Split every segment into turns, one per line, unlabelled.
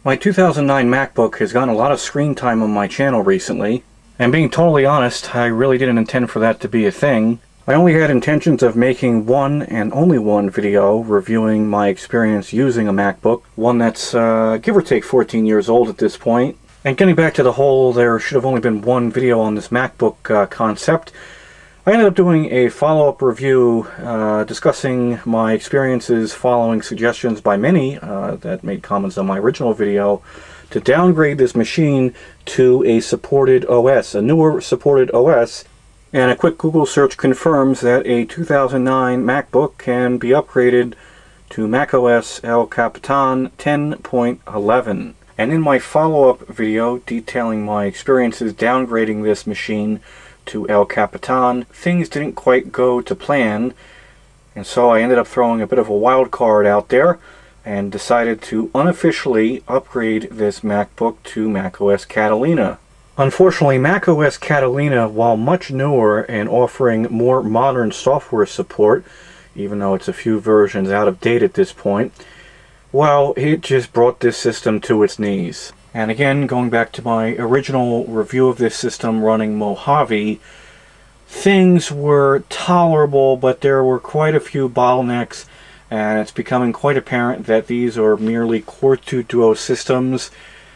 My 2009 MacBook has gotten a lot of screen time on my channel recently, and being totally honest, I really didn't intend for that to be a thing. I only had intentions of making one and only one video reviewing my experience using a MacBook, one that's give or take 14 years old at this point. And getting back to the whole there should have only been one video on this MacBook concept, I ended up doing a follow-up review discussing my experiences following suggestions by many that made comments on my original video to downgrade this machine to a supported OS, a newer supported OS. And a quick Google search confirms that a 2009 MacBook can be upgraded to macOS El Capitan 10.11. And in my follow-up video detailing my experiences downgrading this machine to El Capitan, things didn't quite go to plan, and so I ended up throwing a bit of a wild card out there and decided to unofficially upgrade this MacBook to macOS Catalina. Unfortunately, macOS Catalina, while much newer and offering more modern software support, even though it's a few versions out of date at this point, well, it just brought this system to its knees. And again, going back to my original review of this system running Mojave, things were tolerable, but there were quite a few bottlenecks, and it's becoming quite apparent that these are merely Core 2 Duo systems,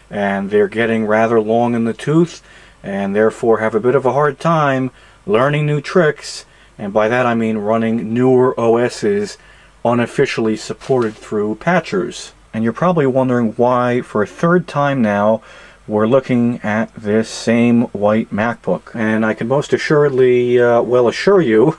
and they're getting rather long in the tooth, and therefore have a bit of a hard time learning new tricks, and by that I mean running newer OSs unofficially supported through patchers. And you're probably wondering why, for a third time now, we're looking at this same white MacBook. And I can most assuredly, well assure you,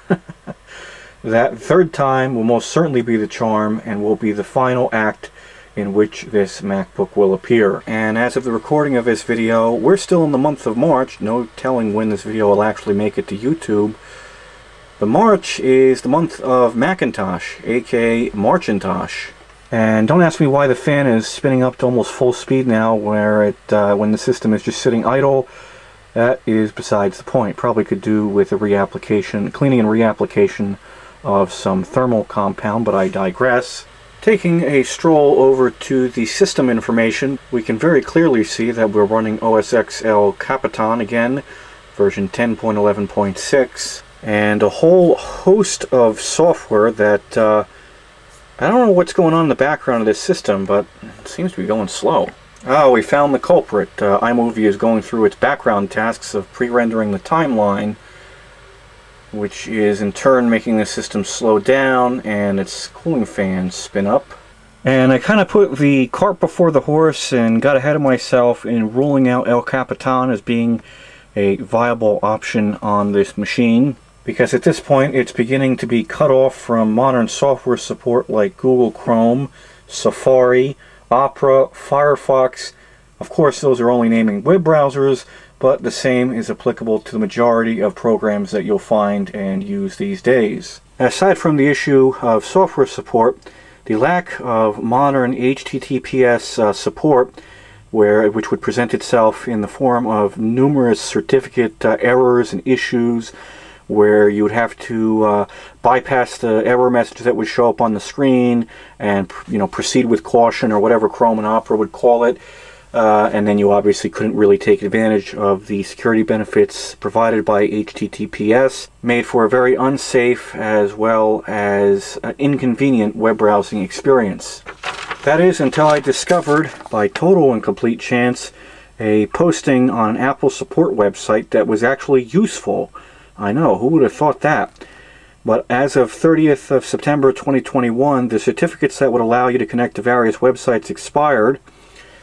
that third time will most certainly be the charm and will be the final act in which this MacBook will appear. And as of the recording of this video, we're still in the month of March, no telling when this video will actually make it to YouTube. But March is the month of Macintosh, aka Marcintosh. And don't ask me why the fan is spinning up to almost full speed now when the system is just sitting idle. That is besides the point. Probably could do with a reapplication, cleaning and reapplication of some thermal compound, but I digress. Taking a stroll over to the system information, we can very clearly see that we're running OS X El Capitan again, version 10.11.6, and a whole host of software that I don't know what's going on in the background of this system, but it seems to be going slow. Oh, we found the culprit. iMovie is going through its background tasks of pre-rendering the timeline, which is in turn making the system slow down and its cooling fans spin up. And I kind of put the cart before the horse and got ahead of myself in ruling out El Capitan as being a viable option on this machine, because at this point it's beginning to be cut off from modern software support like Google Chrome, Safari, Opera, Firefox. Of course, those are only naming web browsers, but the same is applicable to the majority of programs that you'll find and use these days. Aside from the issue of software support, the lack of modern HTTPS support, which would present itself in the form of numerous certificate errors and issues, where you would have to bypass the error message that would show up on the screen and proceed with caution, or whatever Chrome and Opera would call it, and then you obviously couldn't really take advantage of the security benefits provided by HTTPS, made for a very unsafe as well as inconvenient web browsing experience. That is, until I discovered, by total and complete chance, a posting on an Apple support website that was actually useful. I know, who would have thought that? But as of 30th of September 2021, the certificates that would allow you to connect to various websites expired,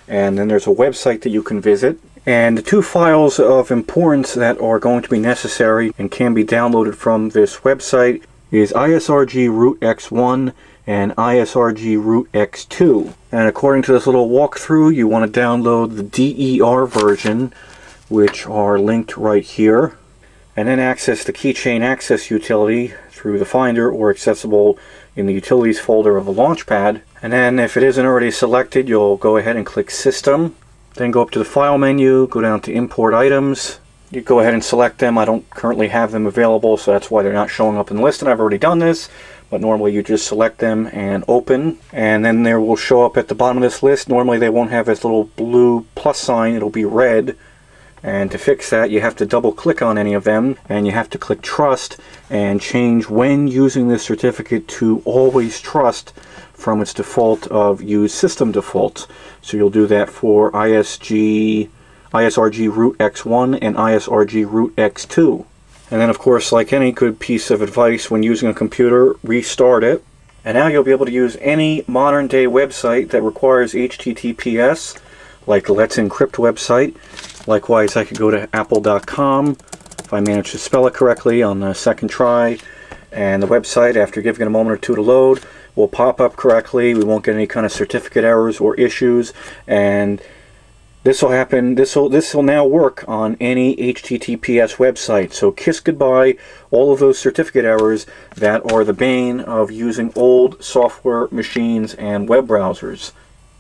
and then there's a website that you can visit. And the two files of importance that are going to be necessary and can be downloaded from this website is ISRG root x1 and ISRG root x2. And according to this little walkthrough, you want to download the DER version, which are linked right here, and then access the Keychain Access utility through the Finder or accessible in the Utilities folder of the Launchpad. And then if it isn't already selected, you'll go ahead and click System. Then go up to the File menu, go down to Import Items. You go ahead and select them. I don't currently have them available, so that's why they're not showing up in the list, and I've already done this. but normally you just select them and open, and then there will show up at the bottom of this list. Normally they won't have this little blue plus sign, it'll be red. And to fix that, you have to double click on any of them, and you have to click Trust and change when using this certificate to Always Trust from its default of Use System Defaults. So you'll do that for ISRG root X1 and ISRG root X2. And then, of course, like any good piece of advice when using a computer, restart it. And now you'll be able to use any modern day website that requires HTTPS, like the Let's Encrypt website. Likewise, I could go to apple.com if I manage to spell it correctly on the second try, and the website, after giving it a moment or two to load, will pop up correctly. We won't get any kind of certificate errors or issues, and this will happen. This will now work on any HTTPS website. So kiss goodbye all of those certificate errors that are the bane of using old software machines and web browsers.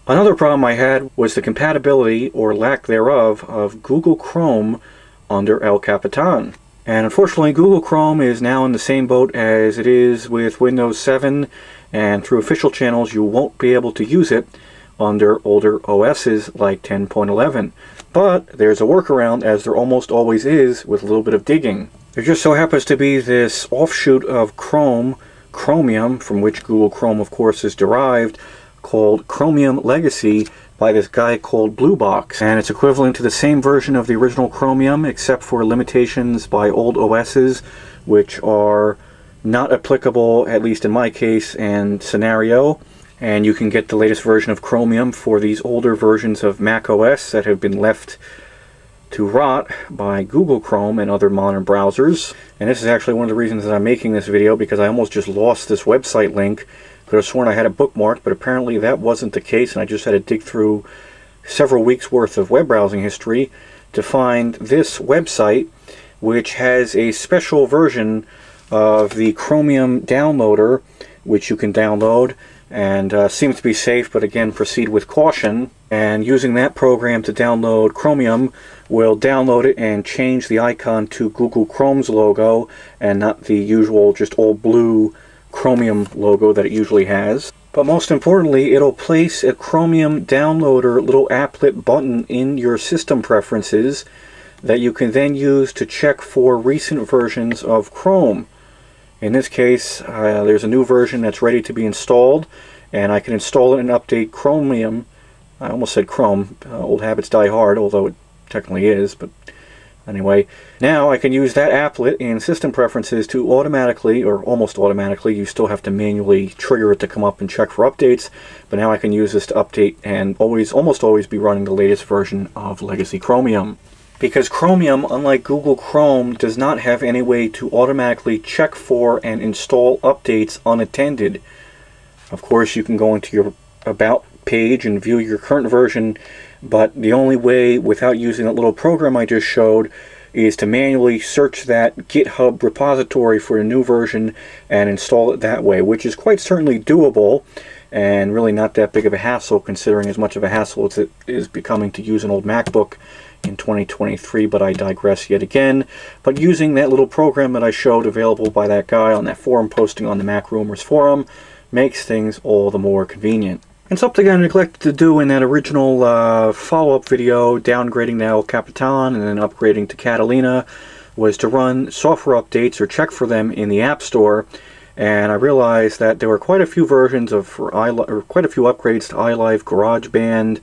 Another problem I had was the compatibility, or lack thereof, of Google Chrome under El Capitan. And unfortunately, Google Chrome is now in the same boat as it is with Windows 7, and through official channels you won't be able to use it under older OSs like 10.11. But there's a workaround, as there almost always is with a little bit of digging. There just so happens to be this offshoot of Chromium, from which Google Chrome of course is derived, called Chromium Legacy by this guy called Blue Box, and it's equivalent to the same version of the original Chromium except for limitations by old OSs which are not applicable, at least in my case and scenario. And you can get the latest version of Chromium for these older versions of macOS that have been left to rot by Google Chrome and other modern browsers. And this is actually one of the reasons that I'm making this video, because I almost just lost this website link. Could have sworn I had a bookmark, but apparently that wasn't the case, and I just had to dig through several weeks worth of web browsing history to find this website, which has a special version of the Chromium downloader, which you can download, and seems to be safe, but again, proceed with caution. And using that program to download Chromium will download it and change the icon to Google Chrome's logo and not the usual just old blue Chromium logo that it usually has. But most importantly, it'll place a Chromium downloader little applet button in your system preferences that you can then use to check for recent versions of Chrome. In this case, there's a new version that's ready to be installed, and I can install it and update Chromium. I almost said Chrome. Old habits die hard, although it technically is, but anyway. Now I can use that applet in system preferences to automatically, or almost automatically, you still have to manually trigger it to come up and check for updates, but now I can use this to update and almost always be running the latest version of Legacy Chromium. Because Chromium, unlike Google Chrome, does not have any way to automatically check for and install updates unattended. Of course, you can go into your About page and view your current version, but the only way without using that little program I just showed is to manually search that GitHub repository for a new version and install it that way, which is quite certainly doable and really not that big of a hassle, considering as much of a hassle as it is becoming to use an old MacBook in 2023, but I digress yet again. But using that little program that I showed available by that guy on that forum posting on the Mac Rumors forum makes things all the more convenient. And something I neglected to do in that original follow-up video, downgrading to El Capitan and then upgrading to Catalina, was to run software updates or check for them in the App Store. And I realized that there were quite a few versions of, quite a few upgrades to iLife, GarageBand,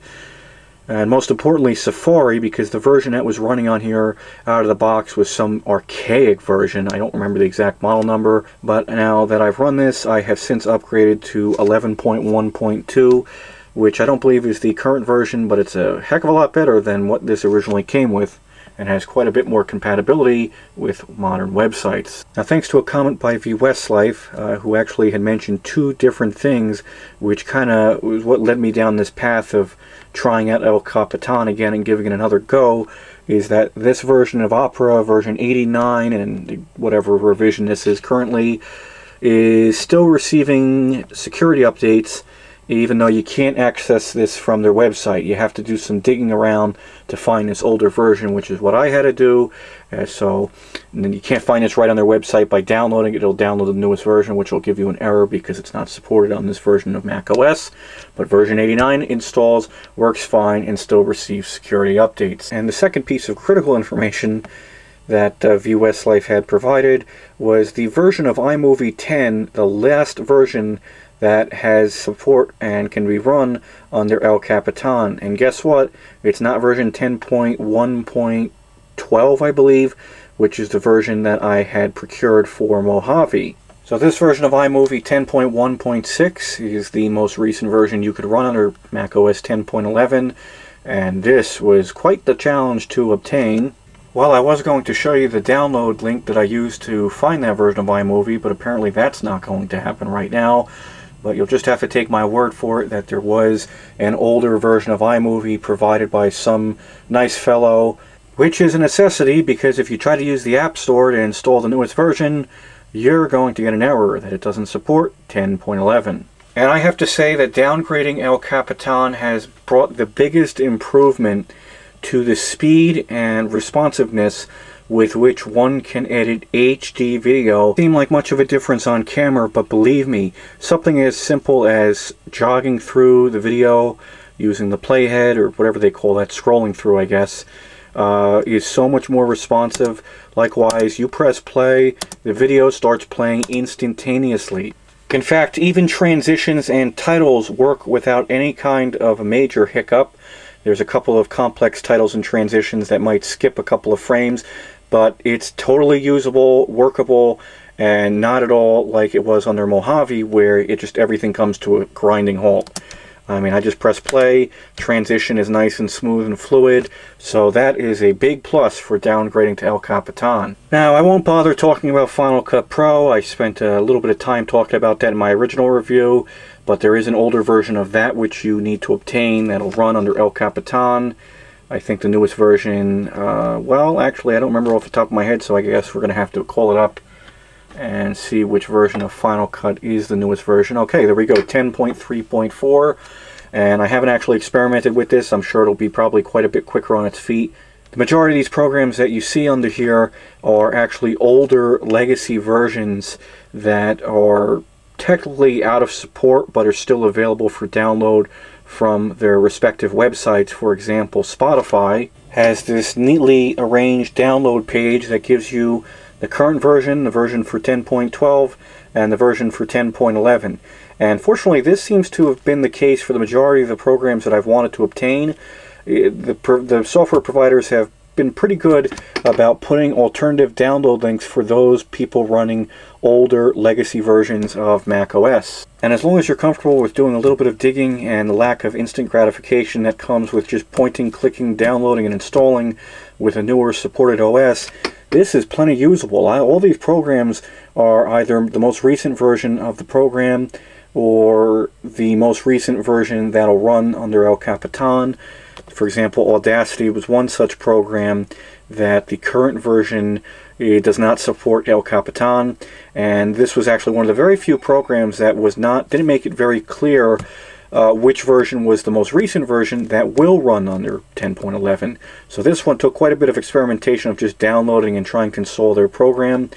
and most importantly Safari, because the version that was running on here out of the box was some archaic version. I don't remember the exact model number, but now that I've run this, I have since upgraded to 11.1.2, which I don't believe is the current version, but it's a heck of a lot better than what this originally came with, and has quite a bit more compatibility with modern websites. Now, thanks to a comment by V. Westlife, who actually had mentioned two different things, which kind of was what led me down this path of trying out El Capitan again and giving it another go, is that this version of Opera, version 89, and whatever revision this is currently, is still receiving security updates even though you can't access this from their website. You have to do some digging around to find this older version, which is what I had to do. And then you can't find this right on their website. By downloading it, it'll download the newest version, which will give you an error because it's not supported on this version of macOS. But version 89 installs, works fine, and still receives security updates. And the second piece of critical information that View Westlife had provided was the version of iMovie 10, the last version that has support and can be run under El Capitan. And guess what? It's not version 10.1.12, I believe, which is the version that I had procured for Mojave. So this version of iMovie 10.1.6 is the most recent version you could run under macOS 10.11, and this was quite the challenge to obtain. Well, I was going to show you the download link that I used to find that version of iMovie, but apparently that's not going to happen right now. But you'll just have to take my word for it that there was an older version of iMovie provided by some nice fellow, which is a necessity because if you try to use the App Store to install the newest version, you're going to get an error that it doesn't support 10.11. And I have to say that downgrading El Capitan has brought the biggest improvement to the speed and responsiveness with which one can edit HD video. It seemed like much of a difference on camera, but believe me, something as simple as jogging through the video using the playhead or whatever they call that, scrolling through I guess, is so much more responsive. Likewise, you press play, the video starts playing instantaneously. In fact, even transitions and titles work without any kind of a major hiccup. There's a couple of complex titles and transitions that might skip a couple of frames, but it's totally usable, workable, and not at all like it was under Mojave where it just everything comes to a grinding halt. I mean, I just press play, transition is nice and smooth and fluid, so that is a big plus for downgrading to El Capitan. Now, I won't bother talking about Final Cut Pro. I spent a little bit of time talking about that in my original review, but there is an older version of that which you need to obtain that'll run under El Capitan. I think the newest version, well, actually, I don't remember off the top of my head, so I guess we're going to have to call it up and see which version of Final Cut is the newest version. Okay, there we go, 10.3.4, and I haven't actually experimented with this. I'm sure it'll be probably quite a bit quicker on its feet. The majority of these programs that you see under here are actually older legacy versions that are technically out of support but are still available for download from their respective websites. For example, Spotify has this neatly arranged download page that gives you the current version, the version for 10.12, and the version for 10.11. And fortunately, this seems to have been the case for the majority of the programs that I've wanted to obtain. The software providers have been pretty good about putting alternative download links for those people running older legacy versions of macOS. And as long as you're comfortable with doing a little bit of digging and the lack of instant gratification that comes with just pointing, clicking, downloading, and installing with a newer supported OS, this is plenty usable. All these programs are either the most recent version of the program or the most recent version that'll run under El Capitan. For example, Audacity was one such program that the current version does not support El Capitan, and this was actually one of the very few programs that didn't make it very clear which version was the most recent version that will run under 10.11. So this one took quite a bit of experimentation of just downloading and trying to install their program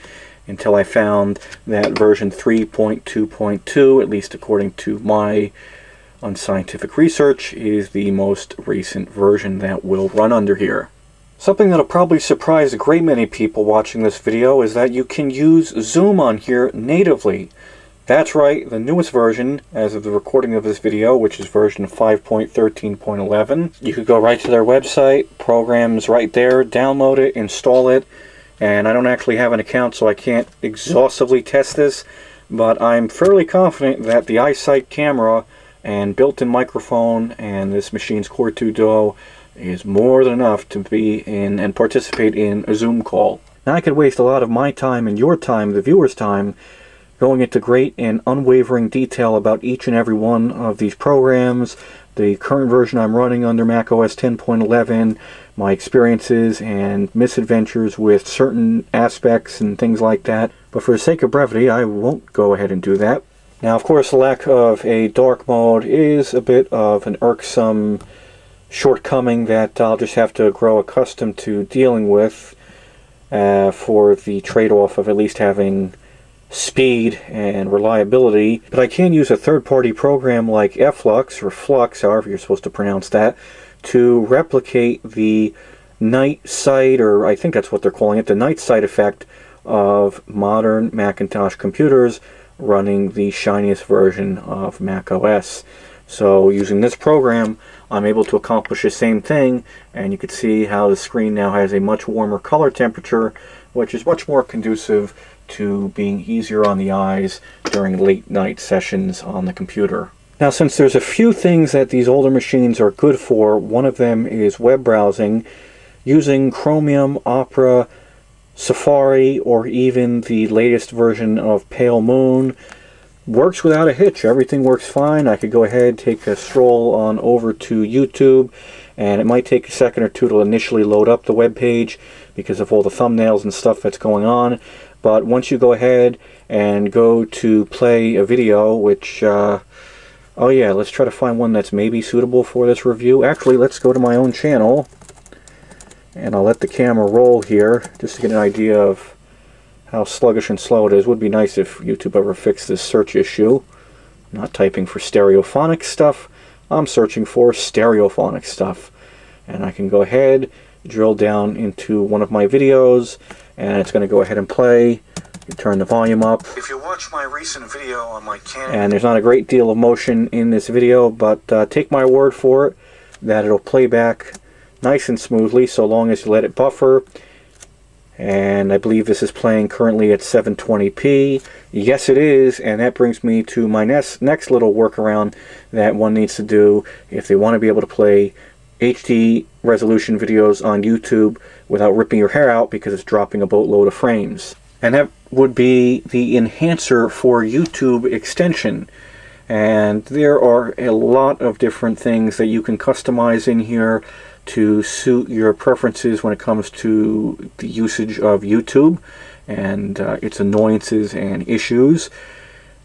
until I found that version 3.2.2, at least according to my unscientific research, is the most recent version that will run under here. Something that'll probably surprise a great many people watching this video is that you can use Zoom on here natively. That's right, the newest version, as of the recording of this video, which is version 5.13.11. You could go right to their website, programs right there, download it, install it, and I don't actually have an account so I can't exhaustively test this, but I'm fairly confident that the iSight camera and built-in microphone and this machine's Core 2 Duo is more than enough to be in and participate in a Zoom call. Now I could waste a lot of my time and your time, the viewer's time, going into great and unwavering detail about each and every one of these programs, the current version I'm running under macOS 10.11, my experiences and misadventures with certain aspects and things like that. But for the sake of brevity, I won't go ahead and do that. Now, of course, the lack of a dark mode is a bit of an irksome shortcoming that I'll just have to grow accustomed to dealing with for the trade-off of at least having speed and reliability. But I can use a third-party program like Flux, or Flux, however you're supposed to pronounce that, to replicate the Nightsight, or I think that's what they're calling it, the Nightsight effect of modern Macintosh computers running the shiniest version of macOS. So using this program, I'm able to accomplish the same thing, and you can see how the screen now has a much warmer color temperature, which is much more conducive to being easier on the eyes during late night sessions on the computer. Now, since there's a few things that these older machines are good for, one of them is web browsing. Using Chromium, Opera, Safari, or even the latest version of Pale Moon works without a hitch. Everything works fine. I could go ahead, take a stroll on over to YouTube, and it might take a second or two to initially load up the web page because of all the thumbnails and stuff that's going on. But once you go ahead and go to play a video, which, oh yeah, let's try to find one that's maybe suitable for this review. Actually, let's go to my own channel, and I'll let the camera roll here just to get an idea of how sluggish and slow it is. Would be nice if YouTube ever fixed this search issue. I'm not typing for stereophonic stuff, I'm searching for stereophonic stuff. And I can go ahead, drill down into one of my videos, and it's going to go ahead and play. You turn the volume up. If you watch my recent video on my channel, and there's not a great deal of motion in this video, but take my word for it that it'll play back nice and smoothly so long as you let it buffer. And I believe this is playing currently at 720p. Yes, it is, and that brings me to my next little workaround that one needs to do if they want to be able to play HD resolution videos on YouTube without ripping your hair out because it's dropping a boatload of frames. And that would be the Enhancer for YouTube extension. And there are a lot of different things that you can customize in here to suit your preferences when it comes to the usage of YouTube and its annoyances and issues.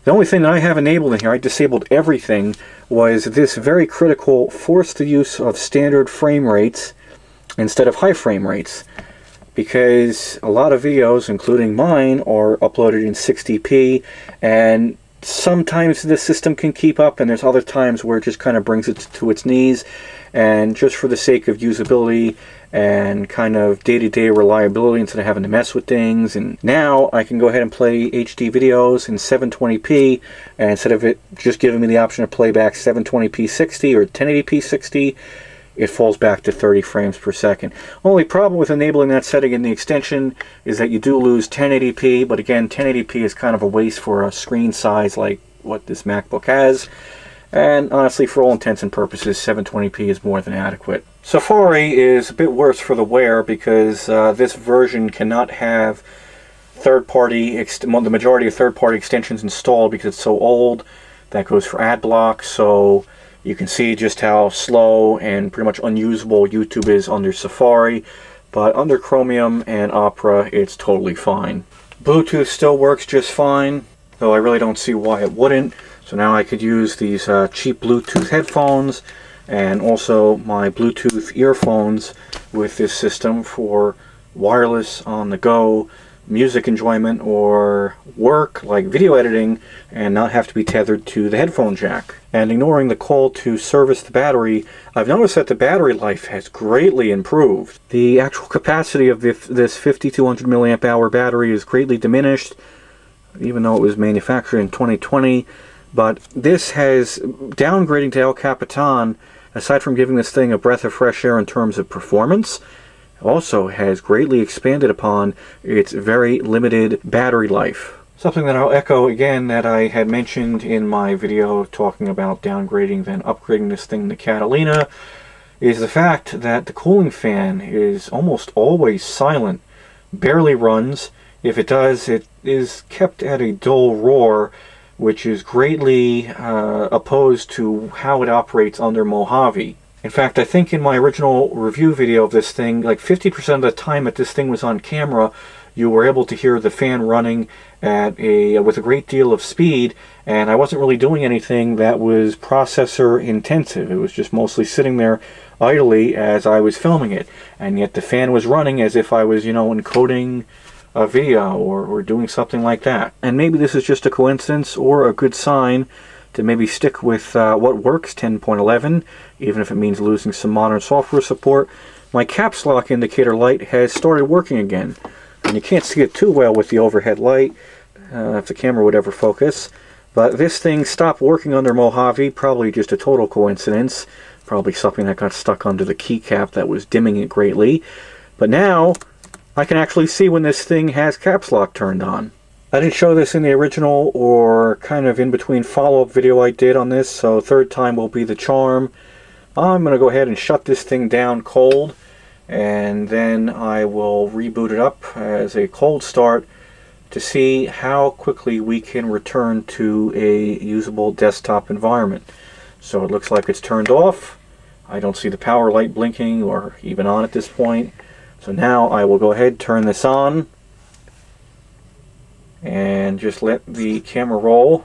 The only thing that I have enabled in here, I disabled everything, was this very critical force the use of standard frame rates instead of high frame rates, because a lot of videos, including mine, are uploaded in 60p, and sometimes the system can keep up, and there's other times where it just kind of brings it to its knees. And just for the sake of usability and kind of day-to-day reliability, instead of having to mess with things, and now I can go ahead and play HD videos in 720p, and instead of it just giving me the option to play back 720p 60 or 1080p 60, it falls back to 30 frames per second. Only problem with enabling that setting in the extension is that you do lose 1080p, but again, 1080p is kind of a waste for a screen size like what this MacBook has. And honestly, for all intents and purposes, 720p is more than adequate. Safari is a bit worse for the wear because this version cannot have the majority of third-party extensions installed because it's so old. That goes for ad block, so you can see just how slow and pretty much unusable YouTube is under Safari. But under Chromium and Opera, it's totally fine. Bluetooth still works just fine, though I really don't see why it wouldn't. So now I could use these cheap Bluetooth headphones and also my Bluetooth earphones with this system for wireless on-the-go music enjoyment or work like video editing and not have to be tethered to the headphone jack. And ignoring the call to service the battery, I've noticed that the battery life has greatly improved. The actual capacity of this 5200 milliamp hour battery is greatly diminished, even though it was manufactured in 2020. But this has, downgrading to El Capitan, aside from giving this thing a breath of fresh air in terms of performance, also has greatly expanded upon its very limited battery life. Something that I'll echo again that I had mentioned in my video talking about downgrading then upgrading this thing to Catalina is the fact that the cooling fan is almost always silent, barely runs. If it does, it is kept at a dull roar, which is greatly opposed to how it operates under Mojave. In fact, I think in my original review video of this thing, like 50% of the time that this thing was on camera, you were able to hear the fan running at with a great deal of speed, and I wasn't really doing anything that was processor intensive. It was just mostly sitting there idly as I was filming it, and yet the fan was running as if I was, you know, encoding a video or doing something like that. And maybe this is just a coincidence or a good sign to maybe stick with what works, 10.11, even if it means losing some modern software support. My caps lock indicator light has started working again, and you can't see it too well with the overhead light if the camera would ever focus, but this thing stopped working under Mojave, probably just a total coincidence, probably something that got stuck under the keycap that was dimming it greatly. But now I can actually see when this thing has caps lock turned on. I didn't show this in the original or kind of in between follow-up video I did on this, so third time will be the charm. I'm going to go ahead and shut this thing down cold, and then I will reboot it up as a cold start to see how quickly we can return to a usable desktop environment. So it looks like it's turned off. I don't see the power light blinking or even on at this point. So now I will go ahead, turn this on, and just let the camera roll.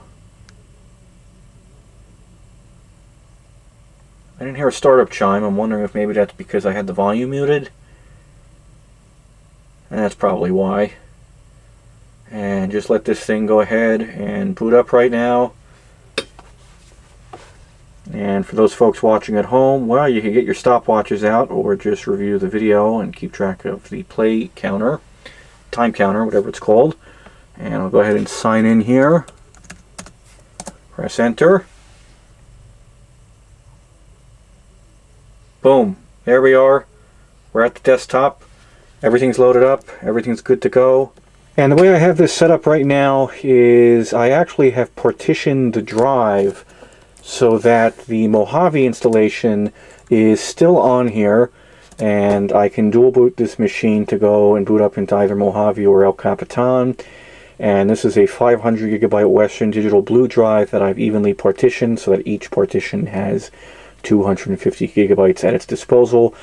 I didn't hear a startup chime. I'm wondering if maybe that's because I had the volume muted. And that's probably why. And just let this thing go ahead and boot up right now. And for those folks watching at home, well, you can get your stopwatches out or just review the video and keep track of the play counter, time counter, whatever it's called. And I'll go ahead and sign in here. Press enter. Boom. There we are. We're at the desktop. Everything's loaded up. Everything's good to go. And the way I have this set up right now is I actually have partitioned the drive so that the Mojave installation is still on here, and I can dual boot this machine to go and boot up into either Mojave or El Capitan. And this is a 500 gigabyte Western Digital Blue drive that I've evenly partitioned so that each partition has 250 gigabytes at its disposal,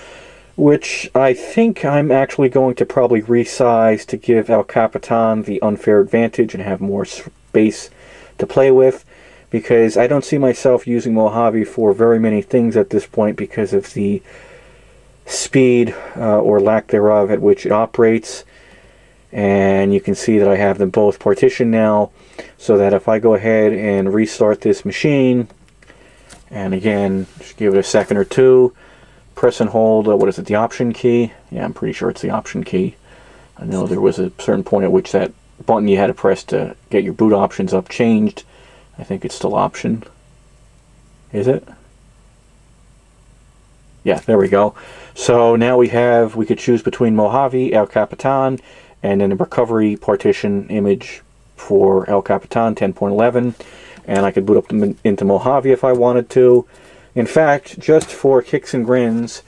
which I think I'm actually going to probably resize to give El Capitan the unfair advantage and have more space to play with, because I don't see myself using Mojave for very many things at this point because of the speed or lack thereof at which it operates. And you can see that I have them both partitioned now, so that if I go ahead and restart this machine, and again, just give it a second or two, press and hold, what is it, the option key? Yeah, I'm pretty sure it's the option key. I know there was a certain point at which that button you had to press to get your boot options up changed. I think it's still option. Is it? Yeah, there we go. So now we could choose between Mojave, El Capitan, and then a recovery partition image for El Capitan 10.11. And I could boot up into Mojave if I wanted to. In fact, just for kicks and grins,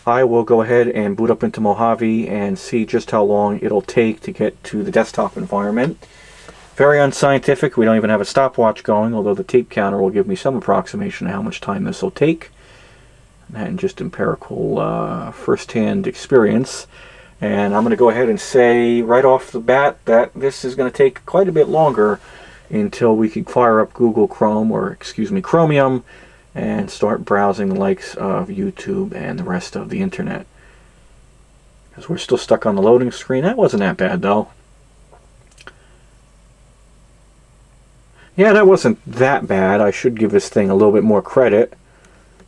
I will go ahead and boot up into Mojave and see just how long it'll take to get to the desktop environment. Very unscientific. We don't even have a stopwatch going, although the tape counter will give me some approximation of how much time this will take. And just empirical first-hand experience. And I'm going to go ahead and say right off the bat that this is going to take quite a bit longer until we can fire up Google Chrome, or excuse me, Chromium, and start browsing the likes of YouTube and the rest of the internet. Because we're still stuck on the loading screen. That wasn't that bad though. Yeah, that wasn't that bad. I should give this thing a little bit more credit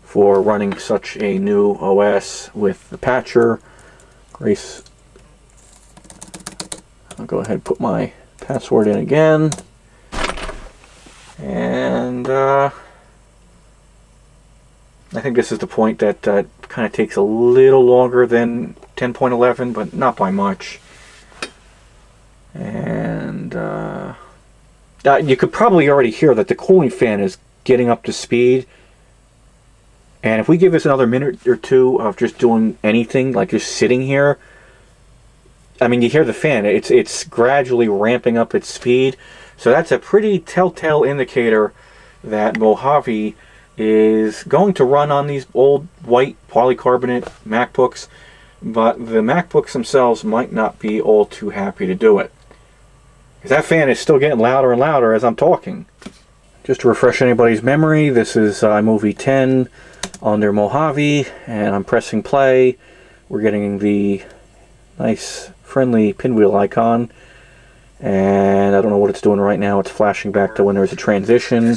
for running such a new OS with the patcher. Grace, I'll go ahead and put my password in again. And I think this is the point that kind of takes a little longer than 10.11, but not by much. And you could probably already hear that the cooling fan is getting up to speed. And if we give this another minute or two of just doing anything, like just sitting here, I mean, you hear the fan. It's gradually ramping up its speed. So that's a pretty telltale indicator that Mojave is going to run on these old white polycarbonate MacBooks but the MacBooks themselves might not be all too happy to do it. Because that fan is still getting louder and louder as I'm talking. Just to refresh anybody's memory, this is iMovie 10 under Mojave, and I'm pressing play. We're getting the nice friendly pinwheel icon, and I don't know what it's doing right now. It's flashing back to when there's a transition.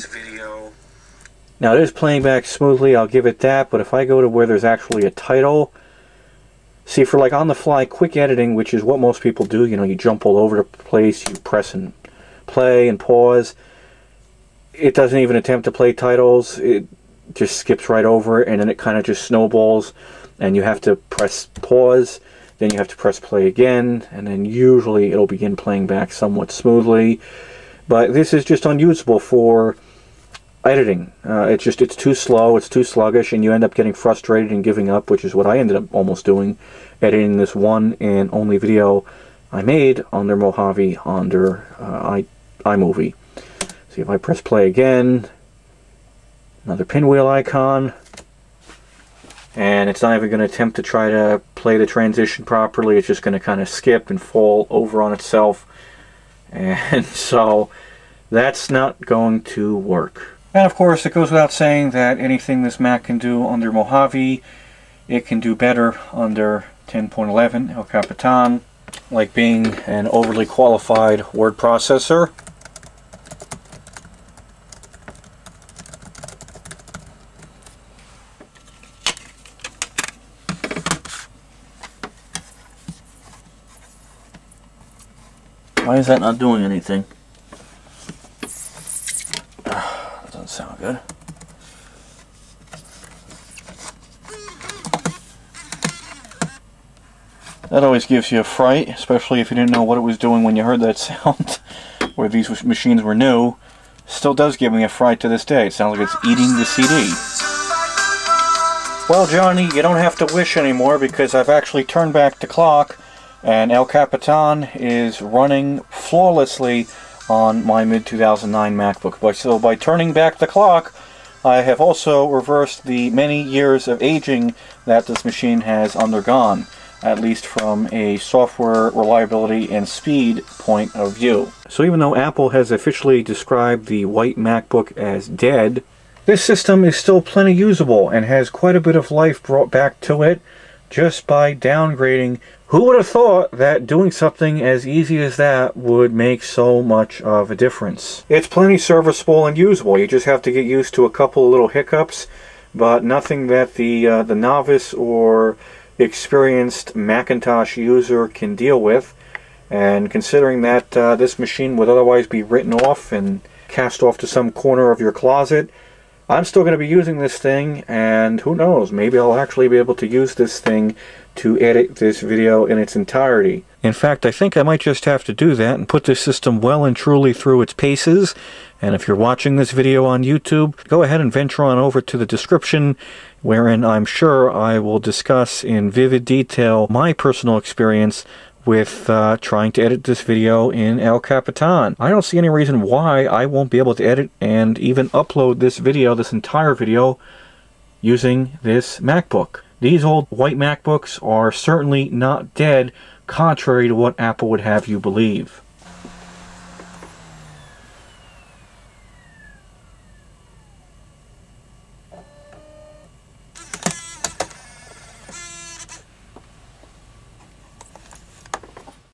Now it is playing back smoothly, I'll give it that, but if I go to where there's actually a title, see, for like on the fly quick editing, which is what most people do, you know, you jump all over the place, you press and play and pause. It doesn't even attempt to play titles, it just skips right over it, and then it kind of just snowballs, and you have to press pause, then you have to press play again, and then usually it'll begin playing back somewhat smoothly. But this is just unusable for editing. It's too slow, it's too sluggish, and you end up getting frustrated and giving up, which is what I ended up almost doing, editing this one and only video I made under Mojave under iMovie. See, if I press play again, another pinwheel icon, and it's not even going to attempt to try to play the transition properly. It's just going to kind of skip and fall over on itself, and so that's not going to work. And of course, it goes without saying that anything this Mac can do under Mojave, it can do better under 10.11 El Capitan, like being an overly qualified word processor. Why is that not doing anything? That doesn't sound good. That always gives you a fright, especially if you didn't know what it was doing when you heard that sound, where these machines were new. Still does give me a fright to this day. It sounds like it's eating the CD. Well, Johnny, you don't have to wish anymore, because I've actually turned back the clock, and El Capitan is running flawlessly on my mid-2009 MacBook. So by turning back the clock, I have also reversed the many years of aging that this machine has undergone, at least from a software reliability and speed point of view. So even though Apple has officially described the white MacBook as dead, this system is still plenty usable and has quite a bit of life brought back to it just by downgrading. Who would have thought that doing something as easy as that would make so much of a difference? It's plenty serviceable and usable. You just have to get used to a couple of little hiccups, but nothing that the novice or experienced Macintosh user can deal with. And considering that this machine would otherwise be written off and cast off to some corner of your closet, I'm still going to be using this thing, and who knows, maybe I'll actually be able to use this thing to edit this video in its entirety. In fact, I think I might just have to do that and put this system well and truly through its paces. And if you're watching this video on YouTube, go ahead and venture on over to the description, wherein I'm sure I will discuss in vivid detail my personal experience with trying to edit this video in El Capitan. I don't see any reason why I won't be able to edit and even upload this video, this entire video, using this MacBook. These old white MacBooks are certainly not dead, contrary to what Apple would have you believe.